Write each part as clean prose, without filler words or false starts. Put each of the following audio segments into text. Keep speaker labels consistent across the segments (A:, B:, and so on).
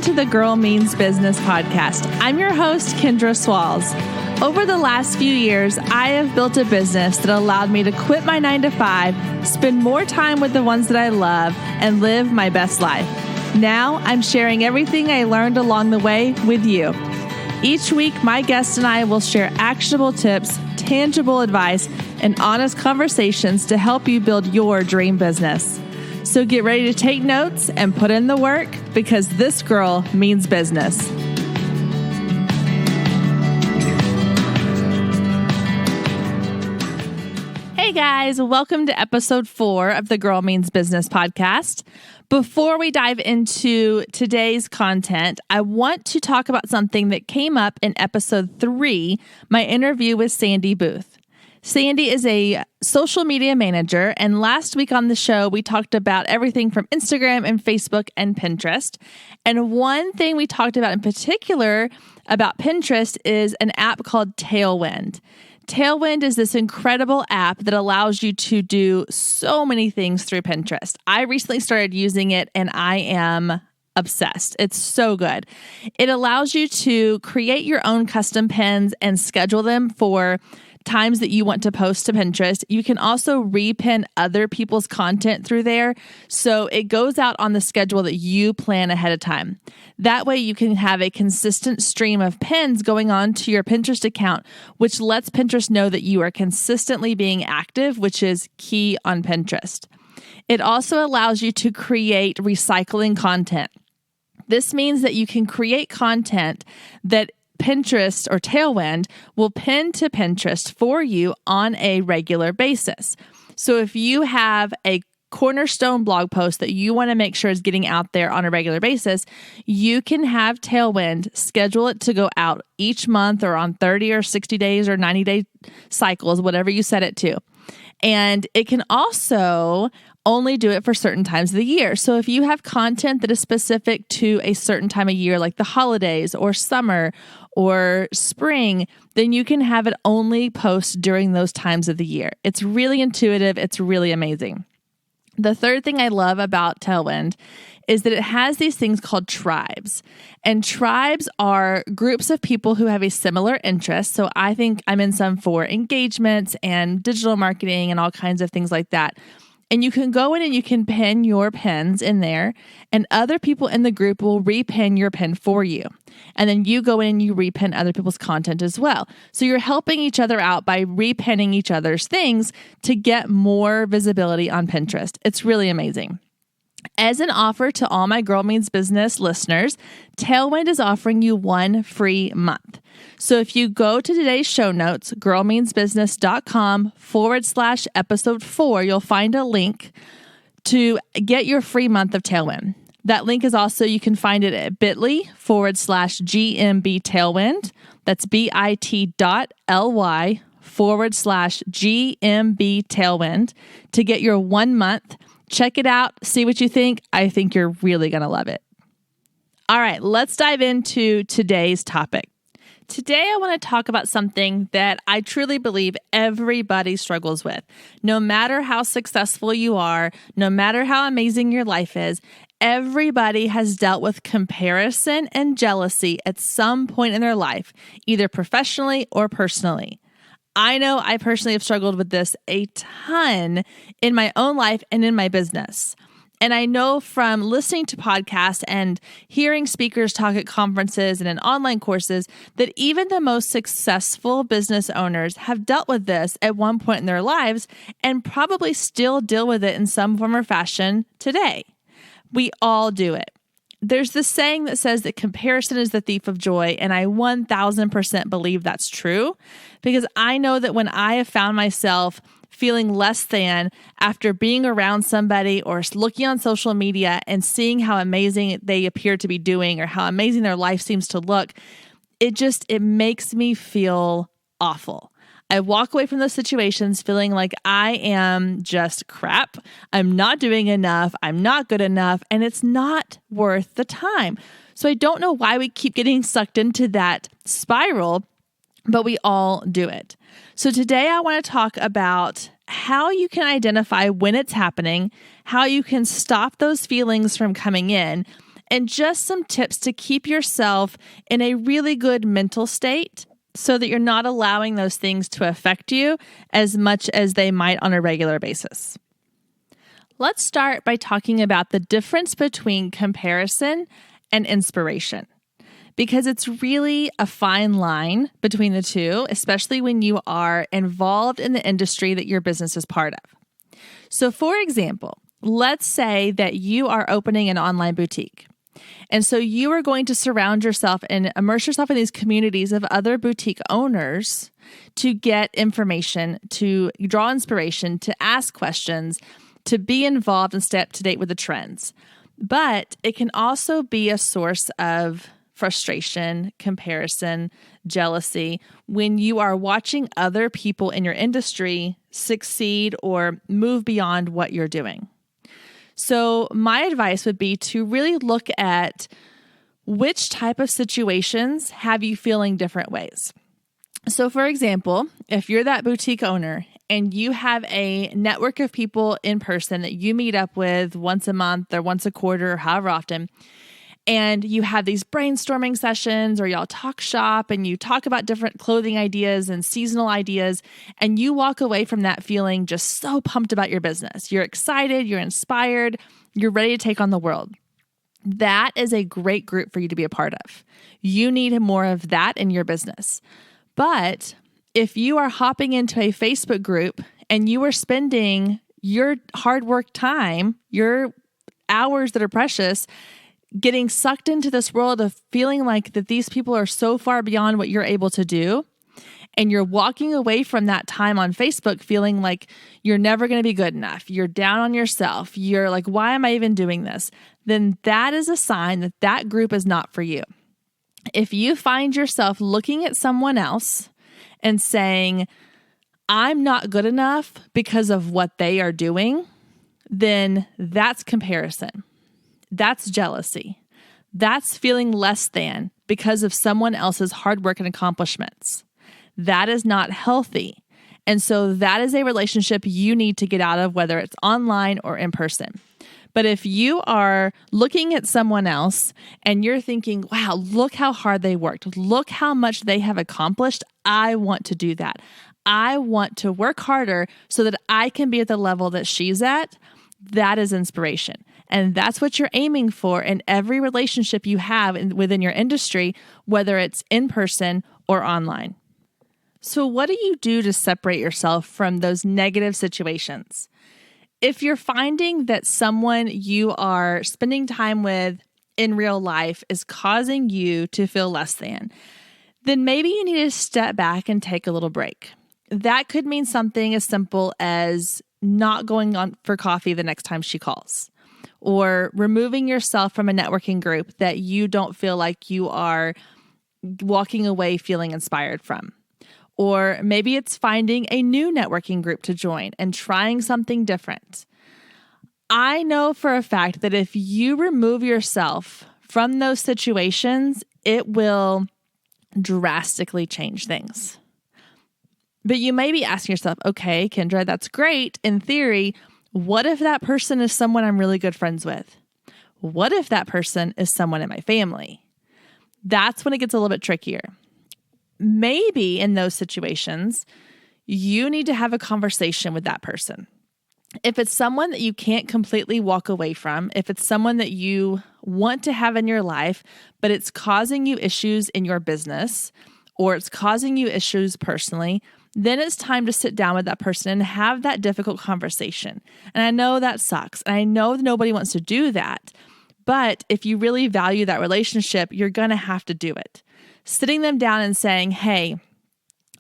A: to the Girl Means Business podcast. I'm your host, Kendra Swalls. Over the last few years, I have built a business that allowed me to quit my 9-to-5, spend more time with the ones that I love, and live my best life. Now, I'm sharing everything I learned along the way with you. Each week, my guest and I will share actionable tips, tangible advice, and honest conversations to help you build your dream business. So get ready to take notes and put in the work, because this girl means business. Hey guys, welcome to episode 4 of the Girl Means Business podcast. Before we dive into today's content, I want to talk about something that came up in episode 3, my interview with Sandy Booth. Sandy is a social media manager, and last week on the show, we talked about everything from Instagram and Facebook and Pinterest. And one thing we talked about in particular about Pinterest is an app called Tailwind. Tailwind is this incredible app that allows you to do so many things through Pinterest. I recently started using it, and I am obsessed. It's so good. It allows you to create your own custom pins and schedule them for times that you want to post to Pinterest. You can also repin other people's content through there, so it goes out on the schedule that you plan ahead of time. That way you can have a consistent stream of pins going on to your Pinterest account, which lets Pinterest know that you are consistently being active, which is key on Pinterest. It also allows you to create recycling content. This means that you can create content that Pinterest or Tailwind will pin to Pinterest for you on a regular basis. So if you have a cornerstone blog post that you want to make sure is getting out there on a regular basis, you can have Tailwind schedule it to go out each month or on 30 or 60 days or 90-day cycles, whatever you set it to. And it can also only do it for certain times of the year. So if you have content that is specific to a certain time of year, like the holidays or summer or spring, then you can have it only post during those times of the year. It's really intuitive. It's really amazing. The third thing I love about Tailwind is that it has these things called tribes. And tribes are groups of people who have a similar interest. So I think I'm in some for engagements and digital marketing and all kinds of things like that. And you can go in and you can pin your pins in there, and other people in the group will repin your pin for you. And then you go in and you repin other people's content as well. So you're helping each other out by repinning each other's things to get more visibility on Pinterest. It's really amazing. As an offer to all my Girl Means Business listeners, Tailwind is offering you 1 free month. So if you go to today's show notes, girlmeansbusiness.com/episode 4, you'll find a link to get your free month of Tailwind. That link is also, you can find it at bit.ly/GMB Tailwind. That's bit.ly/GMB Tailwind to get your 1 month. Check it out. See what you think. I think you're really going to love it. All right, let's dive into today's topic. Today, I want to talk about something that I truly believe everybody struggles with. No matter how successful you are, no matter how amazing your life is, everybody has dealt with comparison and jealousy at some point in their life, either professionally or personally. I know I personally have struggled with this a ton in my own life and in my business. And I know from listening to podcasts and hearing speakers talk at conferences and in online courses that even the most successful business owners have dealt with this at one point in their lives and probably still deal with it in some form or fashion today. We all do it. There's this saying that says that comparison is the thief of joy, and I 1000% believe that's true, because I know that when I have found myself feeling less than after being around somebody or looking on social media and seeing how amazing they appear to be doing or how amazing their life seems to look, it makes me feel awful. I walk away from those situations feeling like I am just crap. I'm not doing enough. I'm not good enough. And it's not worth the time. So I don't know why we keep getting sucked into that spiral, but we all do it. So today I want to talk about how you can identify when it's happening, how you can stop those feelings from coming in, and just some tips to keep yourself in a really good mental state so that you're not allowing those things to affect you as much as they might on a regular basis. Let's start by talking about the difference between comparison and inspiration, because it's really a fine line between the two, especially when you are involved in the industry that your business is part of. So for example, let's say that you are opening an online boutique. And so you are going to surround yourself and immerse yourself in these communities of other boutique owners to get information, to draw inspiration, to ask questions, to be involved and stay up to date with the trends. But it can also be a source of frustration, comparison, jealousy when you are watching other people in your industry succeed or move beyond what you're doing. So my advice would be to really look at which type of situations have you feeling different ways. So for example, if you're that boutique owner and you have a network of people in person that you meet up with once a month or once a quarter or however often, and you have these brainstorming sessions or y'all talk shop and you talk about different clothing ideas and seasonal ideas, and you walk away from that feeling just so pumped about your business. You're excited, you're inspired, you're ready to take on the world. That is a great group for you to be a part of. You need more of that in your business. But if you are hopping into a Facebook group and you are spending your hard work time, your hours that are precious, getting sucked into this world of feeling like that these people are so far beyond what you're able to do, and you're walking away from that time on Facebook feeling like you're never going to be good enough, you're down on yourself, you're like, why am I even doing this? Then that is a sign that that group is not for you. If you find yourself looking at someone else and saying, I'm not good enough because of what they are doing, then that's comparison. That's jealousy. That's feeling less than because of someone else's hard work and accomplishments. That is not healthy. And so that is a relationship you need to get out of, whether it's online or in person. But if you are looking at someone else and you're thinking, wow, look how hard they worked. Look how much they have accomplished. I want to do that. I want to work harder so that I can be at the level that she's at. That is inspiration. And that's what you're aiming for in every relationship you have within your industry, whether it's in person or online. So what do you do to separate yourself from those negative situations? If you're finding that someone you are spending time with in real life is causing you to feel less than, then maybe you need to step back and take a little break. That could mean something as simple as not going on for coffee the next time she calls, or removing yourself from a networking group that you don't feel like you are walking away feeling inspired from. Or maybe it's finding a new networking group to join and trying something different. I know for a fact that if you remove yourself from those situations, it will drastically change things. But you may be asking yourself, okay, Kendra, that's great in theory. What if that person is someone I'm really good friends with? What if that person is someone in my family? That's when it gets a little bit trickier. Maybe in those situations, you need to have a conversation with that person. If it's someone that you can't completely walk away from, if it's someone that you want to have in your life, but it's causing you issues in your business, or it's causing you issues personally, then it's time to sit down with that person and have that difficult conversation. And I know that sucks. And I know nobody wants to do that. But if you really value that relationship, you're going to have to do it. Sitting them down and saying, hey,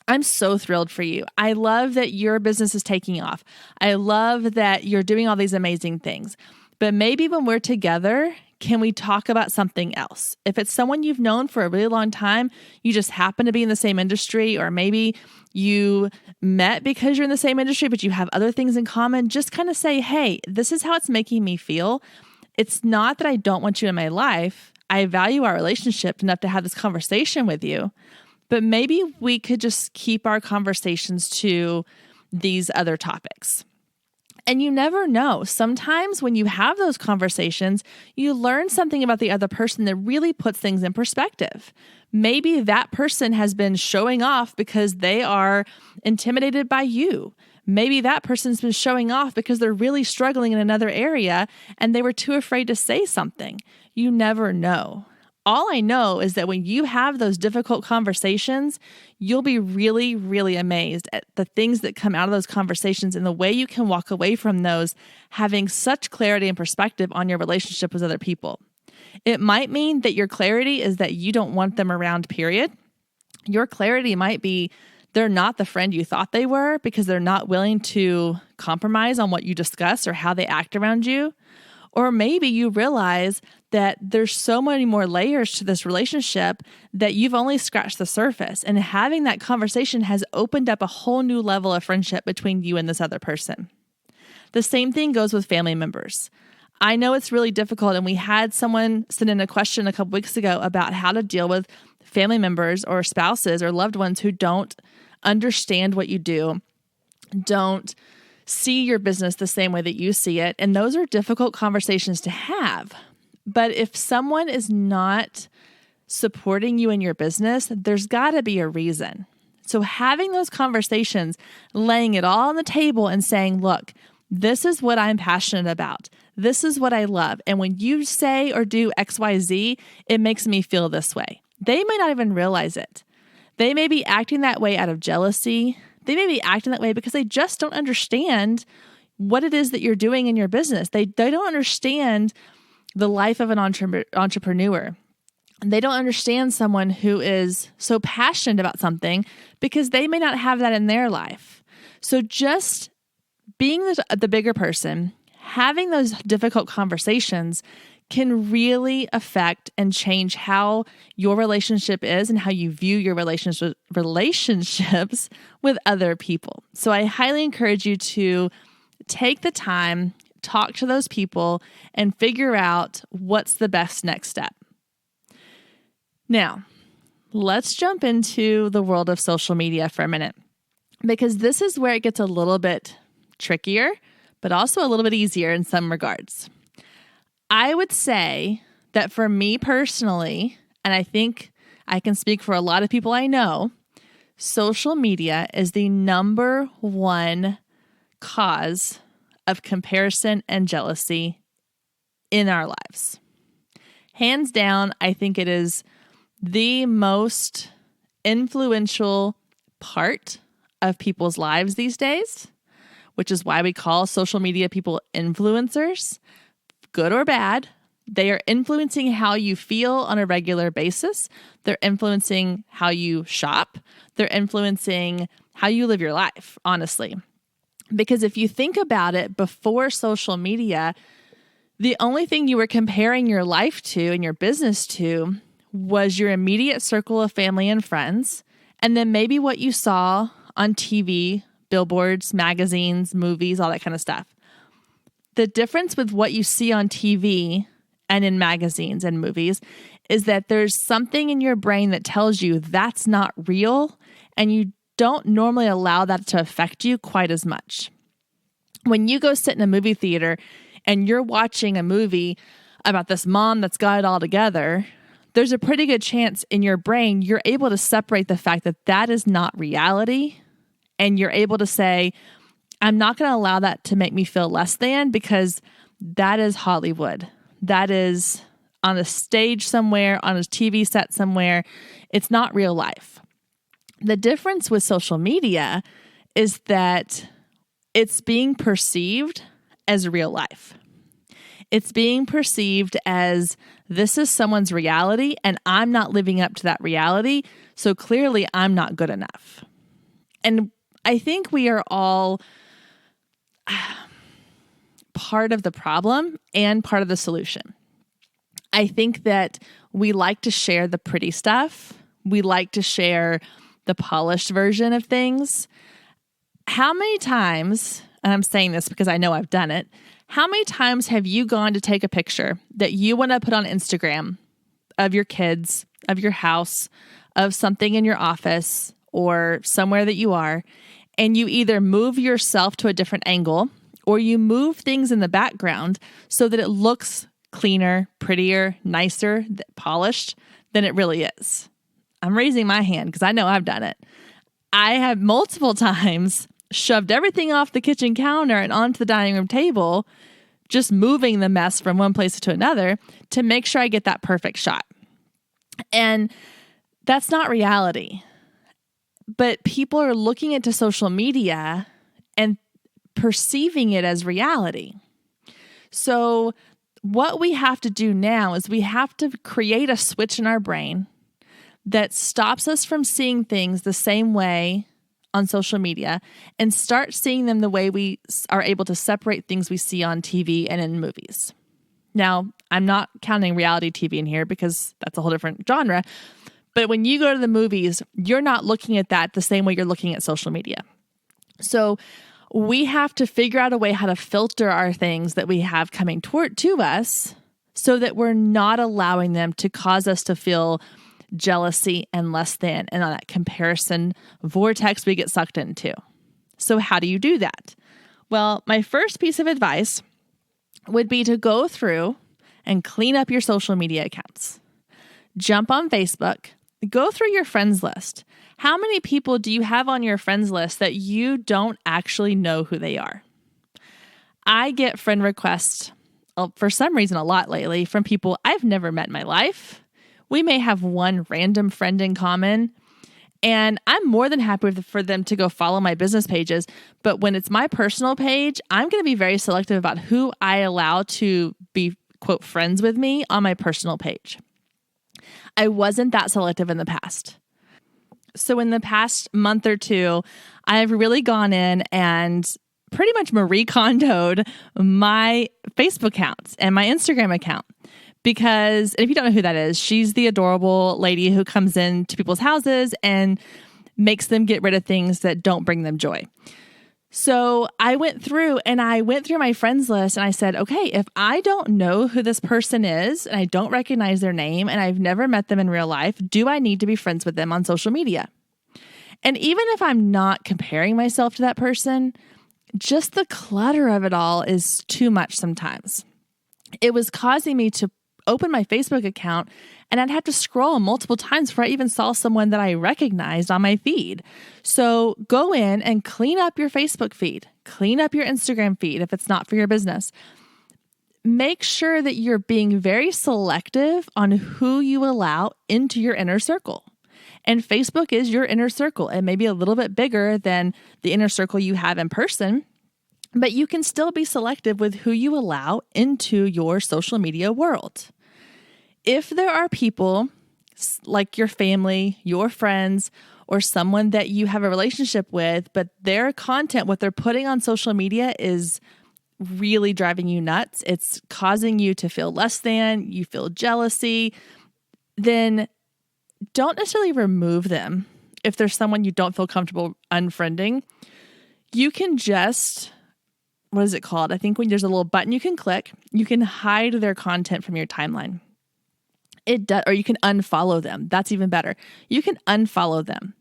A: I'm so thrilled for you. I love that your business is taking off. I love that you're doing all these amazing things. But maybe when we're together, can we talk about something else? If it's someone you've known for a really long time, you just happen to be in the same industry, or maybe you met because you're in the same industry, but you have other things in common, just kind of say, hey, this is how it's making me feel. It's not that I don't want you in my life. I value our relationship enough to have this conversation with you, but maybe we could just keep our conversations to these other topics. And you never know. Sometimes when you have those conversations, you learn something about the other person that really puts things in perspective. Maybe that person has been showing off because they are intimidated by you. Maybe that person's been showing off because they're really struggling in another area and they were too afraid to say something. You never know. All I know is that when you have those difficult conversations, you'll be really, really amazed at the things that come out of those conversations and the way you can walk away from those having such clarity and perspective on your relationship with other people. It might mean that your clarity is that you don't want them around, period. Your clarity might be they're not the friend you thought they were because they're not willing to compromise on what you discuss or how they act around you. Or maybe you realize that there's so many more layers to this relationship that you've only scratched the surface. And having that conversation has opened up a whole new level of friendship between you and this other person. The same thing goes with family members. I know it's really difficult, and we had someone send in a question a couple weeks ago about how to deal with family members or spouses or loved ones who don't understand what you do, don't see your business the same way that you see it. And those are difficult conversations to have. But if someone is not supporting you in your business, there's got to be a reason. So having those conversations, laying it all on the table and saying, look, this is what I'm passionate about. This is what I love. And when you say or do XYZ, it makes me feel this way. They may not even realize it. They may be acting that way out of jealousy. They may be acting that way because they just don't understand what it is that you're doing in your business. They don't understand the life of an entrepreneur. They don't understand someone who is so passionate about something because they may not have that in their life. So just being the bigger person, having those difficult conversations can really affect and change how your relationship is and how you view your relationships with other people. So I highly encourage you to take the time, talk to those people, and figure out what's the best next step. Now, let's jump into the world of social media for a minute, because this is where it gets a little bit trickier, but also a little bit easier in some regards. I would say that for me personally, and I think I can speak for a lot of people I know, social media is the number one cause of comparison and jealousy in our lives. Hands down, I think it is the most influential part of people's lives these days, which is why we call social media people influencers. Good or bad, they are influencing how you feel on a regular basis. They're influencing how you shop. They're influencing how you live your life, honestly. Because if you think about it, before social media, the only thing you were comparing your life to and your business to was your immediate circle of family and friends, and then maybe what you saw on TV, billboards, magazines, movies, all that kind of stuff. The difference with what you see on TV and in magazines and movies is that there's something in your brain that tells you that's not real, and you don't normally allow that to affect you quite as much. When you go sit in a movie theater and you're watching a movie about this mom that's got it all together, there's a pretty good chance in your brain you're able to separate the fact that that is not reality, and you're able to say, I'm not going to allow that to make me feel less than, because that is Hollywood. That is on a stage somewhere, on a TV set somewhere. It's not real life. The difference with social media is that it's being perceived as real life. It's being perceived as this is someone's reality and I'm not living up to that reality. So clearly I'm not good enough. And I think we are all part of the problem and part of the solution. I think that we like to share the pretty stuff. We like to share the polished version of things. How many times, and I'm saying this because I know I've done it, how many times have you gone to take a picture that you want to put on Instagram of your kids, of your house, of something in your office or somewhere that you are, and you either move yourself to a different angle, or you move things in the background so that it looks cleaner, prettier, nicer, polished than it really is. I'm raising my hand because I know I've done it. I have multiple times shoved everything off the kitchen counter and onto the dining room table, just moving the mess from one place to another to make sure I get that perfect shot. And that's not reality. But people are looking into social media and perceiving it as reality. So what we have to do now is we have to create a switch in our brain that stops us from seeing things the same way on social media and start seeing them the way we are able to separate things we see on TV and in movies. Now, I'm not counting reality TV in here because that's a whole different genre. But when you go to the movies, you're not looking at that the same way you're looking at social media. So we have to figure out a way how to filter our things that we have coming to us so that we're not allowing them to cause us to feel jealousy and less than, and on that comparison vortex we get sucked into. So how do you do that? Well, my first piece of advice would be to go through and clean up your social media accounts. Jump on Facebook, go through your friends list. How many people do you have on your friends list that you don't actually know who they are? I get friend requests for some reason a lot lately from people I've never met in my life. We may have one random friend in common, and I'm more than happy for them to go follow my business pages. But when it's my personal page, I'm going to be very selective about who I allow to be, quote, friends with me on my personal page. I wasn't that selective in the past. So in the past month or two, I've really gone in and pretty much Marie Kondo'd my Facebook accounts and my Instagram account. Because if you don't know who that is, she's the adorable lady who comes into people's houses and makes them get rid of things that don't bring them joy. So I went through my friends list and I said, okay, if I don't know who this person is and I don't recognize their name and I've never met them in real life, do I need to be friends with them on social media? And even if I'm not comparing myself to that person, just the clutter of it all is too much sometimes. It was causing me to open my Facebook account and I'd have to scroll multiple times before I even saw someone that I recognized on my feed. So go in and clean up your Facebook feed, clean up your Instagram feed if it's not for your business. Make sure that you're being very selective on who you allow into your inner circle. And Facebook is your inner circle. It may be a little bit bigger than the inner circle you have in person, but you can still be selective with who you allow into your social media world. If there are people like your family, your friends, or someone that you have a relationship with, but their content, what they're putting on social media is really driving you nuts, it's causing you to feel less than, you feel jealousy, then don't necessarily remove them. If there's someone you don't feel comfortable unfriending, you can just, what is it called? I think when there's a little button you can click, you can hide their content from your timeline. Or you can unfollow them. That's even better. You can unfollow them.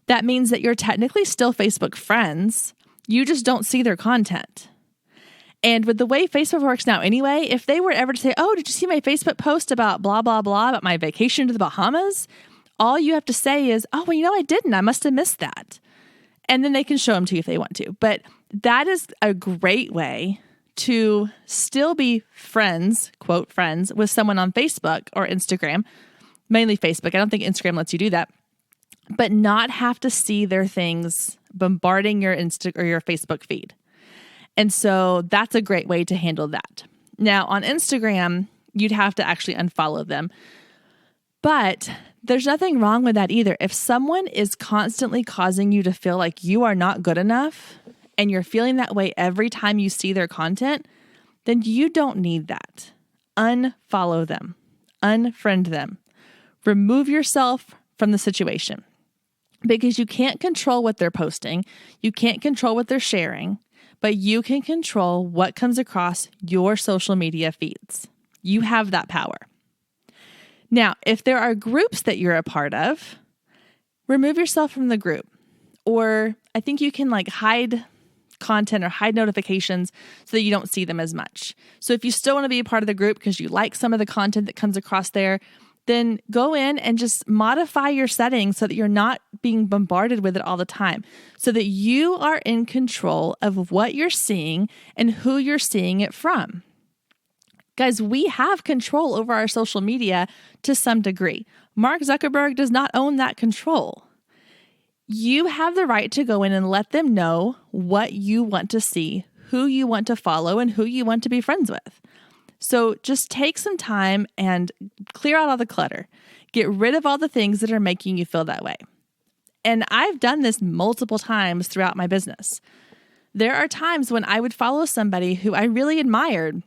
A: That means that you're technically still Facebook friends. You just don't see their content. And with the way Facebook works now anyway, if they were ever to say, oh, did you see my Facebook post about blah, blah, blah, about my vacation to the Bahamas? All you have to say is, oh, well, I didn't. I must have missed that. And then they can show them to you if they want to. But that is a great way to still be friends, quote, friends with someone on Facebook or Instagram, mainly Facebook. I don't think Instagram lets you do that, but not have to see their things bombarding your or your Facebook feed. And so that's a great way to handle that. Now on Instagram, you'd have to actually unfollow them, but there's nothing wrong with that either. If someone is constantly causing you to feel like you are not good enough, and you're feeling that way every time you see their content, then you don't need that. Unfollow them. Unfriend them. Remove yourself from the situation because you can't control what they're posting. You can't control what they're sharing, but you can control what comes across your social media feeds. You have that power. Now, if there are groups that you're a part of, remove yourself from the group. Or I think you can hide content or hide notifications so that you don't see them as much. So if you still want to be a part of the group because you like some of the content that comes across there, then go in and just modify your settings so that you're not being bombarded with it all the time, so that you are in control of what you're seeing and who you're seeing it from. Guys, we have control over our social media to some degree. Mark Zuckerberg does not own that control. You have the right to go in and let them know what you want to see, who you want to follow, and who you want to be friends with. So just take some time and clear out all the clutter. Get rid of all the things that are making you feel that way. And I've done this multiple times throughout my business. There are times when I would follow somebody who I really admired,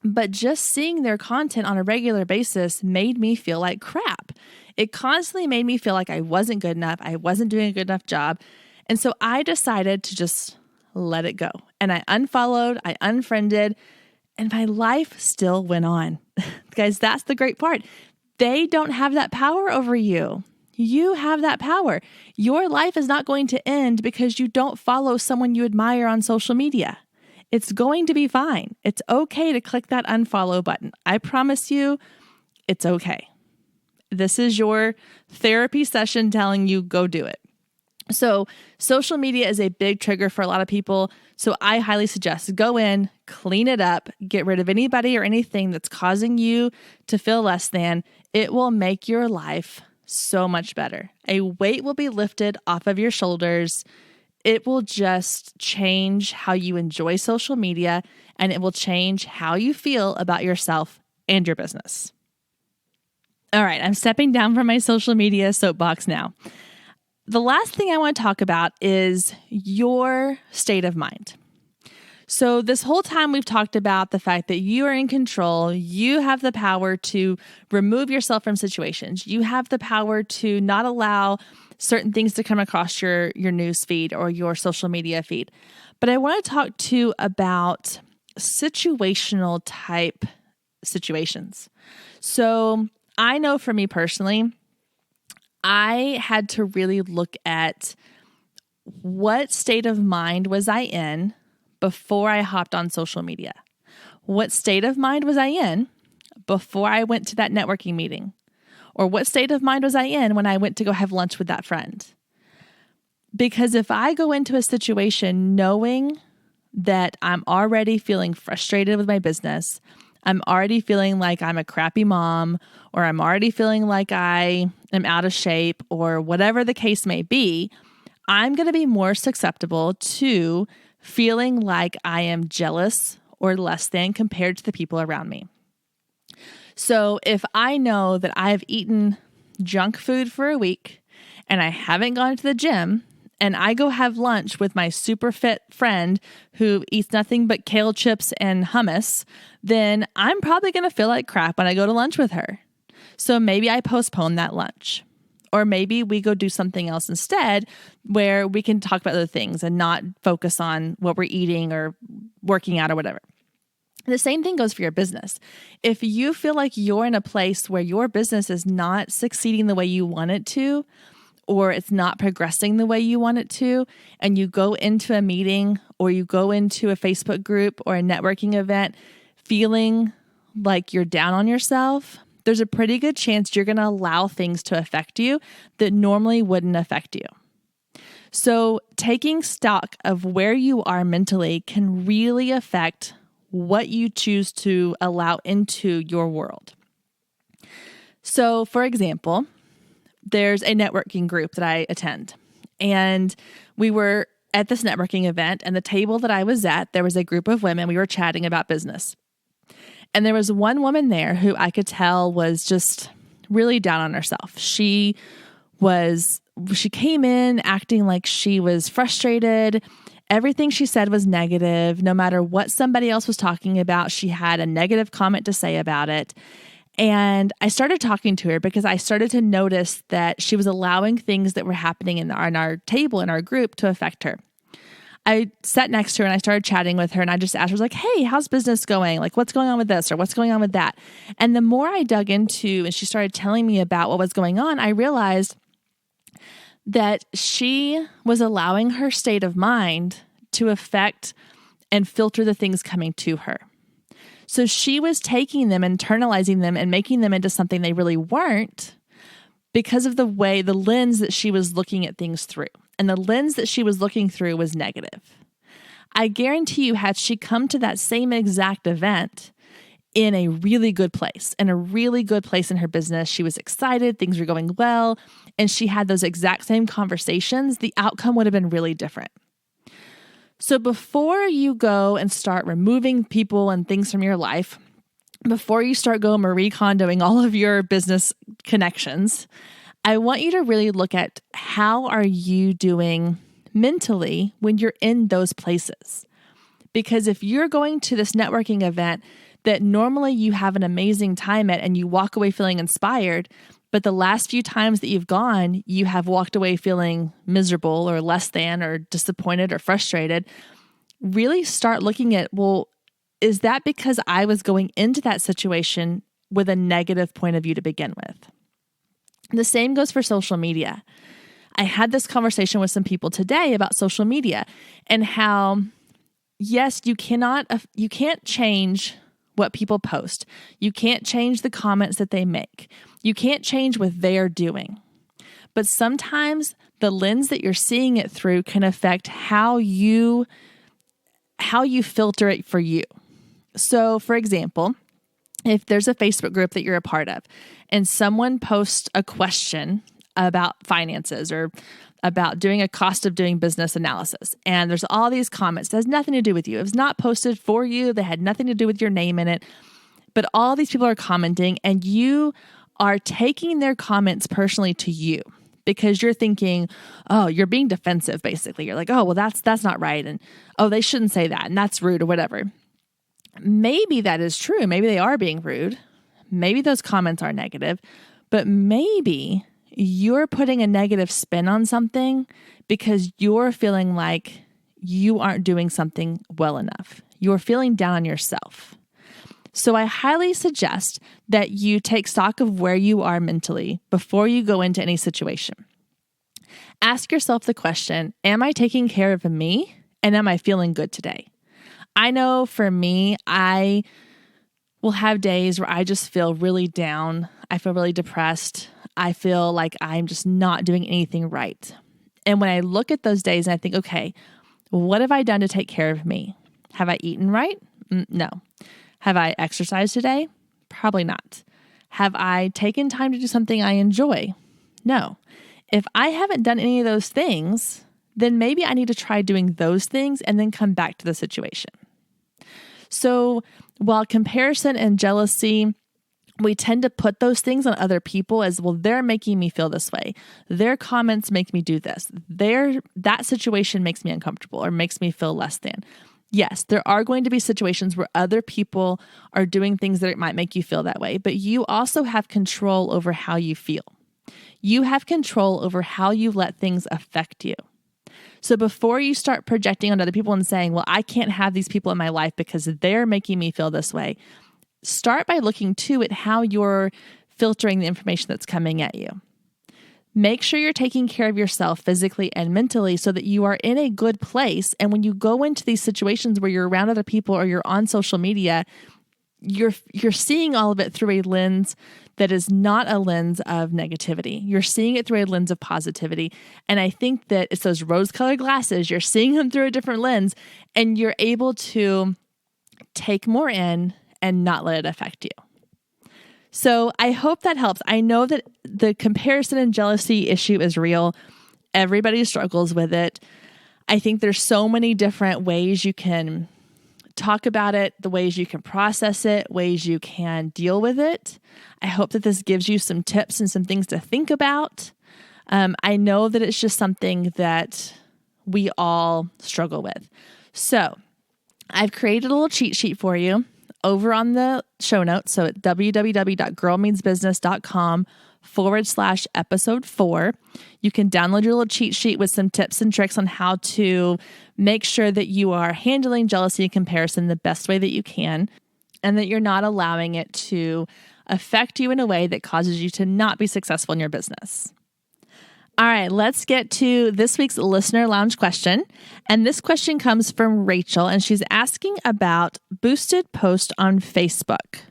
A: but just seeing their content on a regular basis made me feel like crap. It constantly made me feel like I wasn't good enough. I wasn't doing a good enough job. And so I decided to just let it go. And I unfollowed, I unfriended, and my life still went on. Guys, that's the great part. They don't have that power over you. You have that power. Your life is not going to end because you don't follow someone you admire on social media. It's going to be fine. It's okay to click that unfollow button. I promise you, it's okay. This is your therapy session telling you go do it. So social media is a big trigger for a lot of people. So I highly suggest go in, clean it up, get rid of anybody or anything that's causing you to feel less than. It will make your life so much better. A weight will be lifted off of your shoulders. It will just change how you enjoy social media, and it will change how you feel about yourself and your business. All right, I'm stepping down from my social media soapbox now. The last thing I want to talk about is your state of mind. So this whole time we've talked about the fact that you are in control. You have the power to remove yourself from situations. You have the power to not allow certain things to come across your news feed or your social media feed. But I want to talk too about situational type situations. So I know for me personally, I had to really look at what state of mind was I in before I hopped on social media. What state of mind was I in before I went to that networking meeting? Or what state of mind was I in when I went to go have lunch with that friend? Because if I go into a situation knowing that I'm already feeling frustrated with my business, I'm already feeling like I'm a crappy mom, or I'm already feeling like I am out of shape, or whatever the case may be, I'm going to be more susceptible to feeling like I am jealous or less than compared to the people around me. So if I know that I've eaten junk food for a week and I haven't gone to the gym, and I go have lunch with my super fit friend who eats nothing but kale chips and hummus, then I'm probably going to feel like crap when I go to lunch with her. So maybe I postpone that lunch. Or maybe we go do something else instead where we can talk about other things and not focus on what we're eating or working out or whatever. The same thing goes for your business. If you feel like you're in a place where your business is not succeeding the way you want it to, or it's not progressing the way you want it to, and you go into a meeting or you go into a Facebook group or a networking event feeling like you're down on yourself, there's a pretty good chance you're going to allow things to affect you that normally wouldn't affect you. So taking stock of where you are mentally can really affect what you choose to allow into your world. So for example, there's a networking group that I attend, and we were at this networking event, and the table that I was at, there was a group of women. We were chatting about business, and there was one woman there who I could tell was just really down on herself. She came in acting like she was frustrated. Everything she said was negative. No matter what somebody else was talking about, she had a negative comment to say about it. And I started talking to her because I started to notice that she was allowing things that were happening in our table, in our group, to affect her. I sat next to her and I started chatting with her, and I just asked her, I was like, hey, how's business going? Like, what's going on with this or what's going on with that? And the more I dug into and she started telling me about what was going on, I realized that she was allowing her state of mind to affect and filter the things coming to her. So she was taking them, internalizing them, and making them into something they really weren't because of the lens that she was looking at things through. And the lens that she was looking through was negative. I guarantee you, had she come to that same exact event in a really good place, in her business, she was excited, things were going well, and she had those exact same conversations, the outcome would have been really different. So before you go and start removing people and things from your life, before you start going Marie Kondoing all of your business connections, I want you to really look at how are you doing mentally when you're in those places. Because if you're going to this networking event that normally you have an amazing time at and you walk away feeling inspired, but the last few times that you've gone, you have walked away feeling miserable or less than or disappointed or frustrated, really start looking at, well, is that because I was going into that situation with a negative point of view to begin with? The same goes for social media. I had this conversation with some people today about social media and how, yes, you can't change what people post. You can't change the comments that they make. You can't change what they're doing. But sometimes the lens that you're seeing it through can affect how you filter it for you. So, for example, if there's a Facebook group that you're a part of and someone posts a question about finances or about doing a cost of doing business analysis, and there's all these comments that has nothing to do with you. It was not posted for you. They had nothing to do with your name in it. But all these people are commenting and you are taking their comments personally to you because you're thinking, oh, you're being defensive, basically. You're like, oh, well, that's not right. And, oh, they shouldn't say that. And that's rude or whatever. Maybe that is true. Maybe they are being rude. Maybe those comments are negative. But maybe you're putting a negative spin on something because you're feeling like you aren't doing something well enough. You're feeling down on yourself. So I highly suggest that you take stock of where you are mentally before you go into any situation. Ask yourself the question, am I taking care of me and am I feeling good today? I know for me, I will have days where I just feel really down. I feel really depressed. I feel like I'm just not doing anything right. And when I look at those days and I think, okay, what have I done to take care of me? Have I eaten right? No. Have I exercised today? Probably not. Have I taken time to do something I enjoy? No. If I haven't done any of those things, then maybe I need to try doing those things and then come back to the situation. So while comparison and jealousy, we tend to put those things on other people as, well, they're making me feel this way. Their comments make me do this. That situation makes me uncomfortable or makes me feel less than. Yes, there are going to be situations where other people are doing things that might make you feel that way, but you also have control over how you feel. You have control over how you let things affect you. So before you start projecting on other people and saying, well, I can't have these people in my life because they're making me feel this way, start by looking too at how you're filtering the information that's coming at you. Make sure you're taking care of yourself physically and mentally so that you are in a good place. And when you go into these situations where you're around other people or you're on social media, you're seeing all of it through a lens that is not a lens of negativity. You're seeing it through a lens of positivity. And I think that it's those rose-colored glasses. You're seeing them through a different lens and you're able to take more in and not let it affect you. So I hope that helps. I know that the comparison and jealousy issue is real. Everybody struggles with it. I think there's so many different ways you can talk about it, the ways you can process it, ways you can deal with it. I hope that this gives you some tips and some things to think about. I know that it's just something that we all struggle with. So I've created a little cheat sheet for you over on the show notes. So at www.girlmeansbusiness.com/episode 4, you can download your little cheat sheet with some tips and tricks on how to make sure that you are handling jealousy and comparison the best way that you can, and that you're not allowing it to affect you in a way that causes you to not be successful in your business. All right, let's get to this week's listener lounge question. And this question comes from Rachel, and she's asking about boosted post on Facebook.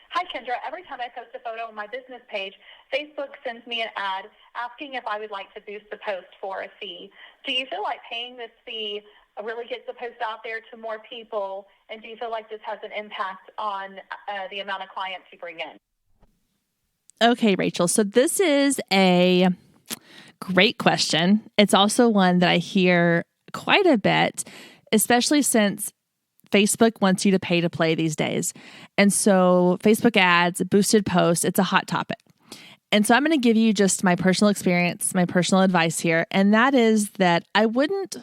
B: Hi, Kendra. Every time I post a photo on my business page, Facebook sends me an ad asking if I would like to boost the post for a fee. Do you feel like paying this fee really gets the post out there to more people? And do you feel like this has an impact on the amount of clients you bring in?
A: Okay, Rachel. So this is a great question. It's also one that I hear quite a bit, especially since Facebook wants you to pay to play these days. And so Facebook ads, boosted posts, it's a hot topic. And so I'm going to give you just my personal experience, my personal advice here. And that is that I wouldn't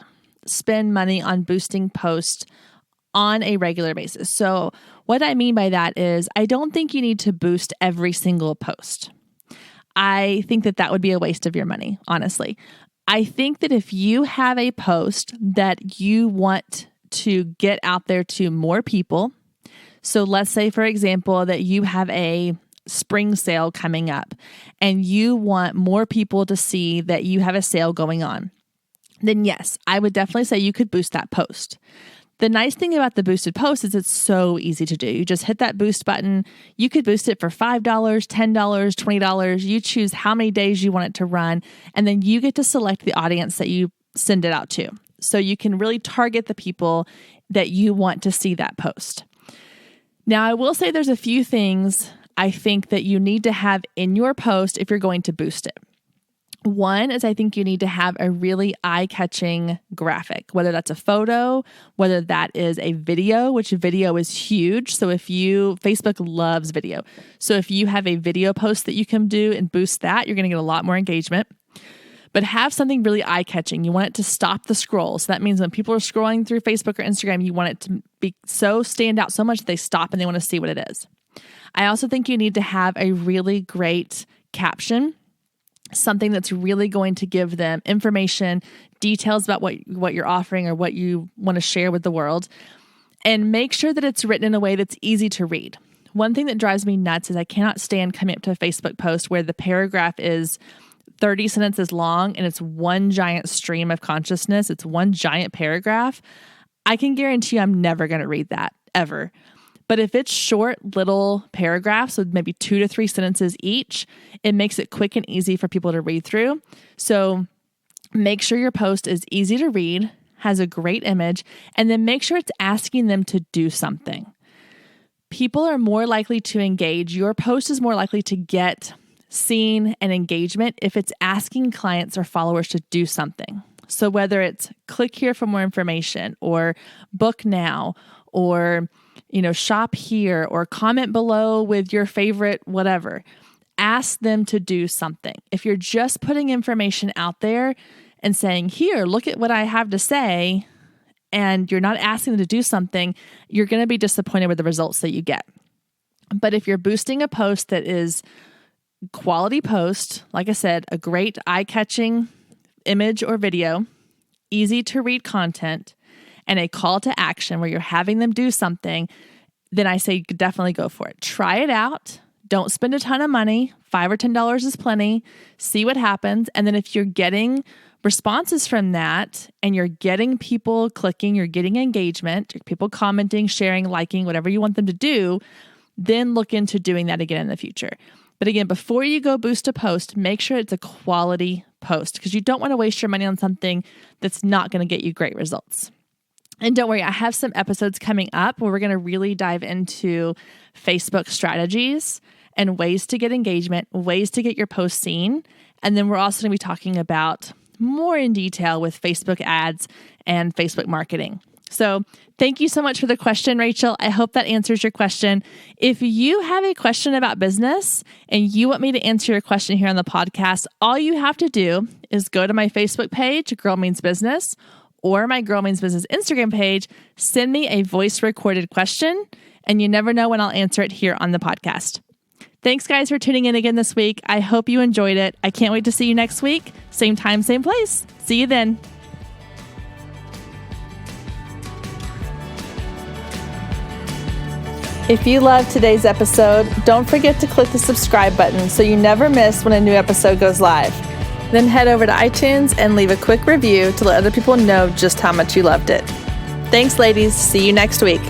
A: spend money on boosting posts on a regular basis. So what I mean by that is I don't think you need to boost every single post. I think that that would be a waste of your money, honestly. I think that if you have a post that you want to get out there to more people, so let's say, for example, that you have a spring sale coming up and you want more people to see that you have a sale going on, then yes, I would definitely say you could boost that post. The nice thing about the boosted post is it's so easy to do. You just hit that boost button. You could boost it for $5, $10, $20. You choose how many days you want it to run, and then you get to select the audience that you send it out to. So you can really target the people that you want to see that post. Now, I will say there's a few things I think that you need to have in your post if you're going to boost it. One is I think you need to have a really eye-catching graphic, whether that's a photo, whether that is a video, which video is huge. So Facebook loves video. So if you have a video post that you can do and boost that, you're going to get a lot more engagement. But have something really eye-catching. You want it to stop the scroll. So that means when people are scrolling through Facebook or Instagram, you want it to be so stand out so much that they stop and they want to see what it is. I also think you need to have a really great caption, something that's really going to give them information, details about what you're offering or what you want to share with the world, and make sure that it's written in a way that's easy to read. One thing that drives me nuts is I cannot stand coming up to a Facebook post where the paragraph is 30 sentences long and it's one giant stream of consciousness. It's one giant paragraph. I can guarantee you I'm never going to read that ever. But if it's short little paragraphs with maybe 2 to 3 sentences each, it makes it quick and easy for people to read through. So make sure your post is easy to read, has a great image, and then make sure it's asking them to do something. People are more likely to engage. Your post is more likely to get seen and engagement if it's asking clients or followers to do something. So whether it's click here for more information or book now or shop here or comment below with your favorite whatever, ask them to do something. If you're just putting information out there and saying, here, look at what I have to say, and you're not asking them to do something, you're going to be disappointed with the results that you get. But if you're boosting a post that is quality post, like I said, a great eye-catching image or video, easy to read content, and a call to action where you're having them do something, then I say definitely go for it. Try it out. Don't spend a ton of money. $5 or $10 is plenty. See what happens. And then if you're getting responses from that and you're getting people clicking, you're getting engagement, people commenting, sharing, liking, whatever you want them to do, then look into doing that again in the future. But again, before you go boost a post, make sure it's a quality post because you don't want to waste your money on something that's not going to get you great results. And don't worry, I have some episodes coming up where we're going to really dive into Facebook strategies and ways to get engagement, ways to get your post seen. And then we're also going to be talking about more in detail with Facebook ads and Facebook marketing. So thank you so much for the question, Rachel. I hope that answers your question. If you have a question about business and you want me to answer your question here on the podcast, all you have to do is go to my Facebook page, Girl Means Business, or my Girl Means Business Instagram page, send me a voice recorded question, and you never know when I'll answer it here on the podcast. Thanks, guys, for tuning in again this week. I hope you enjoyed it. I can't wait to see you next week. Same time, same place. See you then. If you loved today's episode, don't forget to click the subscribe button so you never miss when a new episode goes live. Then head over to iTunes and leave a quick review to let other people know just how much you loved it. Thanks, ladies. See you next week.